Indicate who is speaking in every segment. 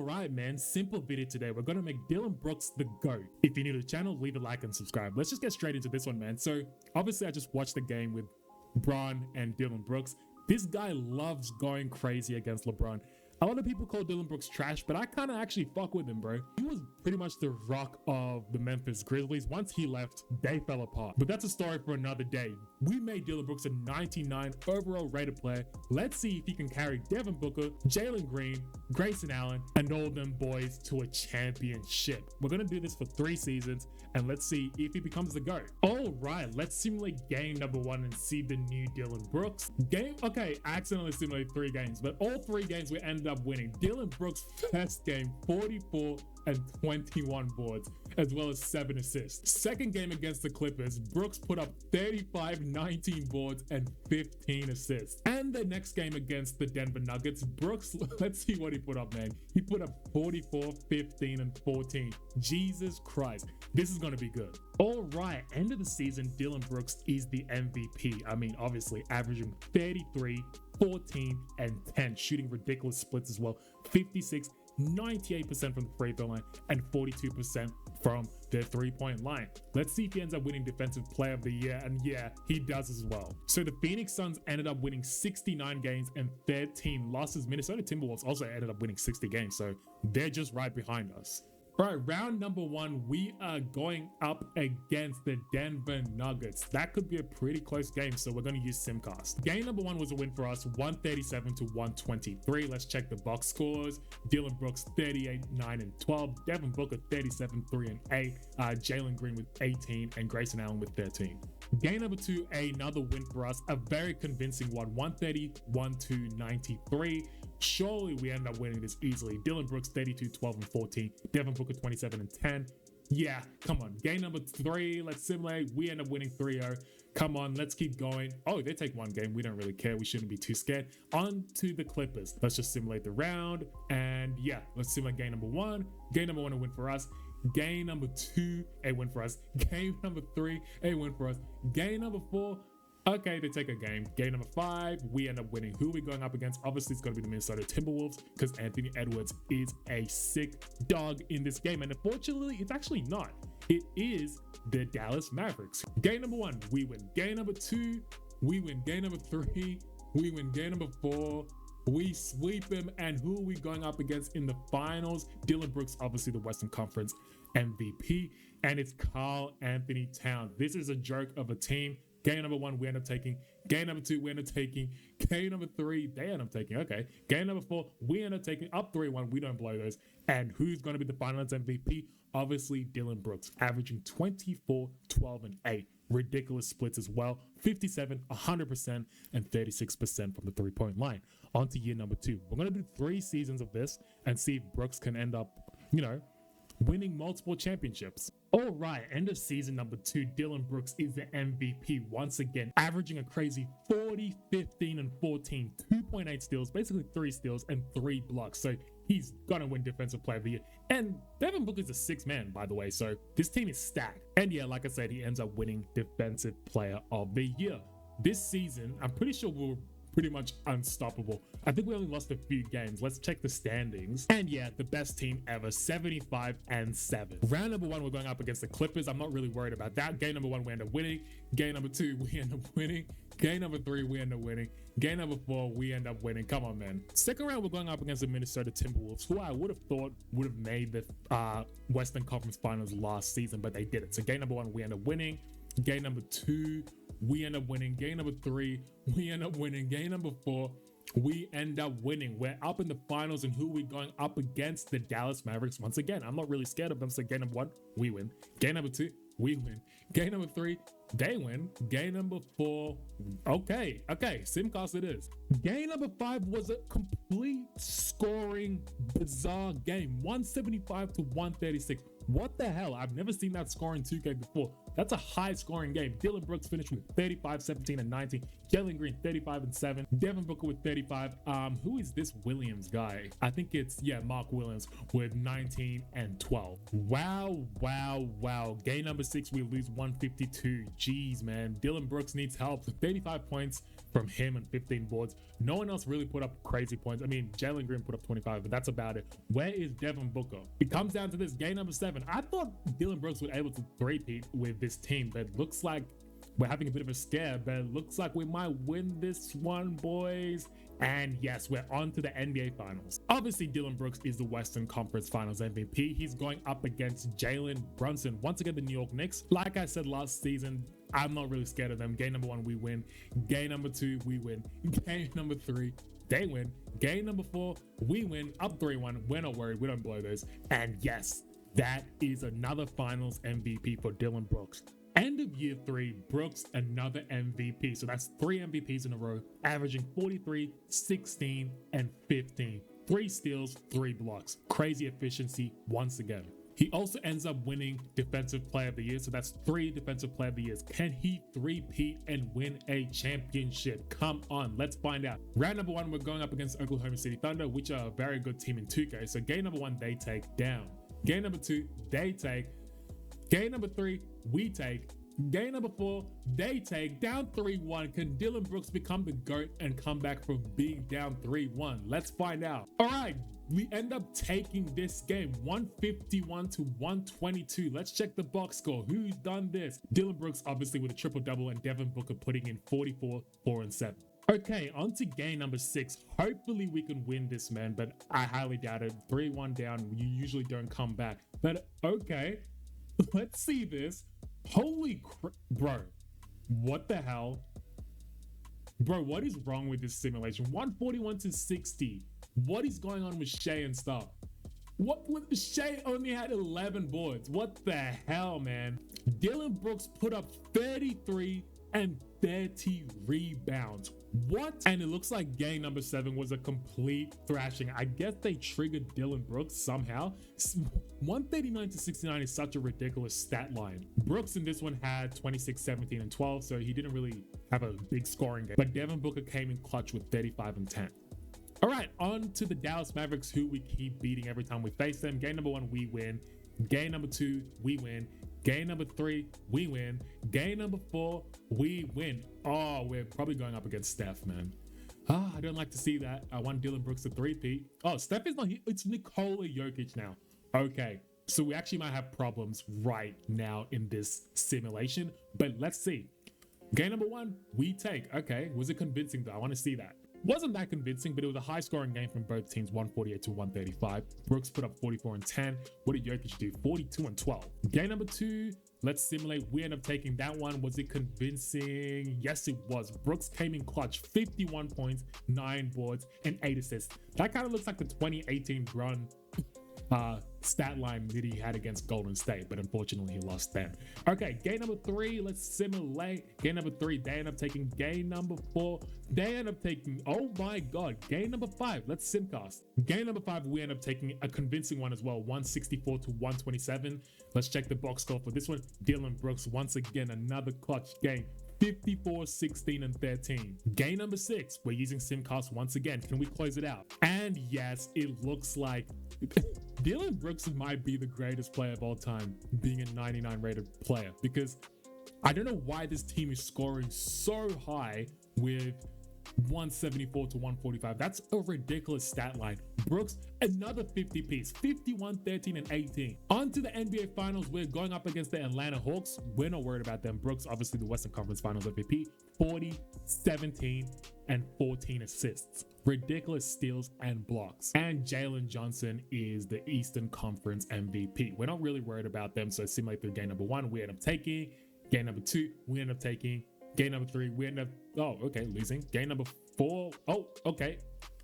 Speaker 1: Alright man, simple video today. We're gonna make Dillon Brooks the GOAT. If you're new to the channel, leave a like and subscribe. Let's just get straight into this one, man. So obviously I just watched the game with Bron and Dillon Brooks. This guy loves going crazy against LeBron. A lot of people call Dillon Brooks trash, but I kind of actually fuck with him, bro. He was pretty much the rock of the Memphis Grizzlies. Once he left, they fell apart. But that's a story for another day. We made Dillon Brooks a 99 overall rated player. Let's see if he can carry Devin Booker, Jalen Green, Grayson Allen, and all them boys to a championship. We're going to do this for 3 seasons, and let's see if he becomes the GOAT. All right, let's simulate game number 1 and see the new Dillon Brooks. Okay, I accidentally simulated 3 games, but all 3 games we ended up winning. Dillon Brooks' first game, 44 and 21 boards, as well as 7 assists. Second game against the Clippers, Brooks put up 35, 19 boards, and 15 assists. And the next game against the Denver Nuggets, Brooks, let's see what he put up, man. He put up 44, 15, and 14. Jesus Christ, this is gonna be good. All right, end of the season, Dillon Brooks is the MVP. I mean, obviously averaging 33, 14, and 10, shooting ridiculous splits as well. 56, 98% from the free throw line and 42% from the 3-point line. Let's see if he ends up winning Defensive Player of the Year, and yeah, he does as well. So the Phoenix Suns ended up winning 69 games and 13 losses. Minnesota Timberwolves also ended up winning 60 games, so they're just right behind us. All right, round number 1, we are going up against the Denver Nuggets. That could be a pretty close game, so we're going to use Simcast. Game number 1 was a win for us, 137 to 123. Let's check the box scores. Dillon Brooks, 38, 9, and 12. Devin Booker, 37, 3, and 8. Jalen Green with 18, and Grayson Allen with 13. Game number 2, another win for us, a very convincing one, 131 to 93. Surely we end up winning this easily. Dillon Brooks, 32, 12, and 14. Devin Booker, 27 and 10. Yeah, come on. Game number 3, let's simulate. We end up winning 3-0. Come on, let's keep going. Oh, they take 1 game. We don't really care. We shouldn't be too scared. On to the Clippers. Let's just simulate the round. And yeah, let's simulate game number 1. Game number 1, a win for us. Game number 2, a win for us. Game number 3, a win for us. Game number 4, okay, they take a game. Game number 5, we end up winning. Who are we going up against? Obviously, it's going to be the Minnesota Timberwolves because Anthony Edwards is a sick dog in this game. And unfortunately, it's actually not. It is the Dallas Mavericks. Game number 1, we win. Game number 2, we win. Game number 3, we win. Game number 4, we sweep him. And who are we going up against in the finals? Dillon Brooks, obviously the Western Conference MVP. And it's Karl Anthony Towns. This is a joke of a team. Game number 1, we end up taking. Game number 2, we end up taking. Game number 3, they end up taking. Okay. Game number 4, we end up taking. Up 3-1. We don't blow those. And who's going to be the finals MVP? Obviously, Dillon Brooks, averaging 24, 12, and 8. Ridiculous splits as well. 57, 100%, and 36% from the 3-point line. On to year number 2. We're going to do 3 seasons of this and see if Brooks can end up, winning multiple championships. All right, end of season number 2, Dillon Brooks is the MVP once again, averaging a crazy 40, 15, and 14, 2.8 steals, basically 3 steals and 3 blocks. So he's gonna win Defensive Player of the Year. And Devin Booker's a 6th man, by the way, so this team is stacked. And yeah, like I said, he ends up winning Defensive Player of the Year. This season, I'm pretty sure we're pretty much unstoppable. I think we only lost a few games. Let's check the standings. And yeah, the best team ever, 75 and 7. Round number 1, we're going up against the Clippers. I'm not really worried about that. Game number 1, we end up winning. Game number 2, we end up winning. Game number 3, we end up winning. Game number 4, we end up winning. Come on, man. Second round, we're going up against the Minnesota Timberwolves, who I would have thought would have made the Western Conference Finals last season, but they didn't. So game number 1, we end up winning. Game number 2, we end up winning. Game number 3, we end up winning. Game number 4, we end up winning. We're up in the finals, and who are we going up against? The Dallas Mavericks. Once again, I'm not really scared of them. So game number 1, we win. Game number 2, we win. Game number 3, they win. Game number 4, okay, Simcast it is. Game number 5 was a complete scoring bizarre game, 175 to 136. What the hell? I've never seen that score in 2K before. That's a high scoring game. Dillon Brooks finished with 35, 17, and 19. Jalen Green 35 and 7. Devin Booker with 35. Who is this Williams guy? I think it's, yeah, Mark Williams with 19 and 12. Wow. Game number 6, we lose 152. Jeez, man. Dillon Brooks needs help. 35 points from him and 15 boards. No one else really put up crazy points. I mean, Jalen Green put up 25, but that's about it. Where is Devin Booker? It comes down to this. Game number 7. I thought Dillon Brooks would be able to three-peat with this team, but it looks like we're having a bit of a scare, but it looks like we might win this one, boys. And yes, we're on to the NBA Finals. Obviously, Dillon Brooks is the Western Conference Finals MVP. He's going up against Jalen Brunson. Once again, the New York Knicks. Like I said last season, I'm not really scared of them. Game number 1, we win. Game number 2, we win. Game number 3, they win. Game number 4, we win. Up 3-1. We're not worried. We don't blow those. And yes, that is another Finals MVP for Dillon Brooks. End of year 3, Brooks, another MVP. So that's 3 MVPs in a row, averaging 43, 16, and 15. 3 steals, 3 blocks. Crazy efficiency once again. He also ends up winning Defensive Player of the Year. So that's 3 Defensive Player of the Years. Can he three-peat and win a championship? Come on, let's find out. Round number 1, we're going up against Oklahoma City Thunder, which are a very good team in 2K. So game number 1, they take down. Game number 2, they take. Game number 3, we take. Game number 4, they take. Down 3-1. Can Dillon Brooks become the GOAT and come back from being down 3-1? Let's find out. All right, we end up taking this game 151 to 122. Let's check the box score. Who's done this? Dillon Brooks, obviously, with a triple-double, and Devin Booker putting in 44, 4, and 7. Okay, on to game number 6. Hopefully we can win this, man, but I highly doubt it. 3-1 down, you usually don't come back. But okay, let's see this. Holy crap, bro, what the hell? Bro, what is wrong with this simulation? 141 to 60. What is going on with Shea and stuff? Shea only had 11 boards. What the hell, man? Dillon Brooks put up 33 and 30 rebounds. What? And it looks like game number 7 was a complete thrashing. I guess they triggered Dillon Brooks somehow. 139 to 69 is such a ridiculous stat line. Brooks in this one had 26, 17, and 12, so he didn't really have a big scoring game. But Devin Booker came in clutch with 35 and 10. All right, on to the Dallas Mavericks, who we keep beating every time we face them. Game number 1, we win. Game number 2, we win. Game number 3, we win. Game number 4, we win. Oh, we're probably going up against Steph, man. I don't like to see that. I want Dillon Brooks to three-peat. Oh, Steph is not here. It's Nikola Jokic now. Okay, so we actually might have problems right now in this simulation, but let's see. Game number 1, we take. Okay, was it convincing though? I want to see that. Wasn't that convincing, but it was a high scoring game from both teams, 148 to 135. Brooks put up 44 and 10. What did Jokic do? 42 and 12. Game number 2, let's simulate. We end up taking that one. Was it convincing? Yes, it was. Brooks came in clutch, 51 points, 9 boards, and 8 assists. That kind of looks like the 2018 run stat line that he had against Golden State, but unfortunately he lost then. Okay, game number 3, let's simulate. Game number 3, they end up taking. Game number 4, they end up taking. Oh my god, game number 5, let's simcast. Game number 5, we end up taking a convincing one as well, 164 to 127. Let's check the box score for this one. Dillon Brooks, once again, another clutch game. 54, 16, and 13. Game number 6, we're using simcast once again. Can we close it out? And yes, it looks like Dillon Brooks might be the greatest player of all time, being a 99 rated player, because I don't know why this team is scoring so high with 174 to 145. That's a ridiculous stat line. Brooks, another 50 piece, 51, 13, and 18. On to the NBA Finals. We're going up against the Atlanta Hawks. We're not worried about them. Brooks, obviously the Western Conference Finals MVP, 40, 17, and 14 assists. Ridiculous steals and blocks. And Jalen Johnson is the Eastern Conference MVP. We're not really worried about them. So simulate through game number 1, we end up taking. Game number 2, we end up taking. Game number 3, we end up, losing. Game number 4, okay.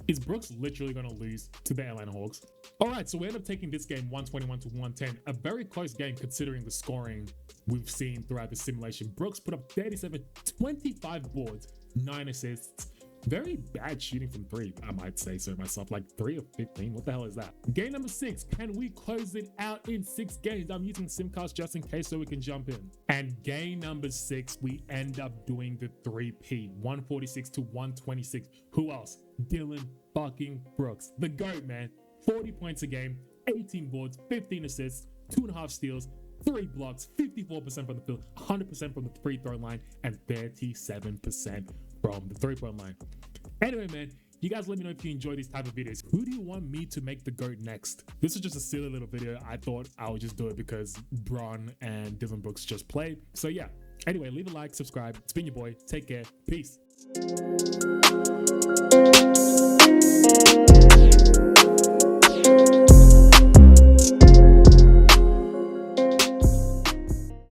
Speaker 1: Is Brooks literally going to lose to the Atlanta Hawks? All right, so we end up taking this game 121 to 110. A very close game considering the scoring we've seen throughout the simulation. Brooks put up 37, 25 boards, 9 assists, Very bad shooting from three, I might say so myself. Like 3 of 15. What the hell is that? Game number 6. Can we close it out in 6 games? I'm using Simcast just in case so we can jump in. And game number 6, we end up doing the 3P. 146 to 126. Who else? Dillon fucking Brooks. The GOAT, man. 40 points a game, 18 boards, 15 assists, 2.5 steals, 3 blocks, 54% from the field, 100% from the free throw line, and 37% from the 3-point line. Anyway, man, you guys let me know if you enjoy these type of videos. Who do you want me to make the GOAT next? This is just a silly little video. I thought I would just do it because Bron and Dillon Brooks just played. So yeah, anyway, leave a like, subscribe. It's been your boy. Take care. Peace.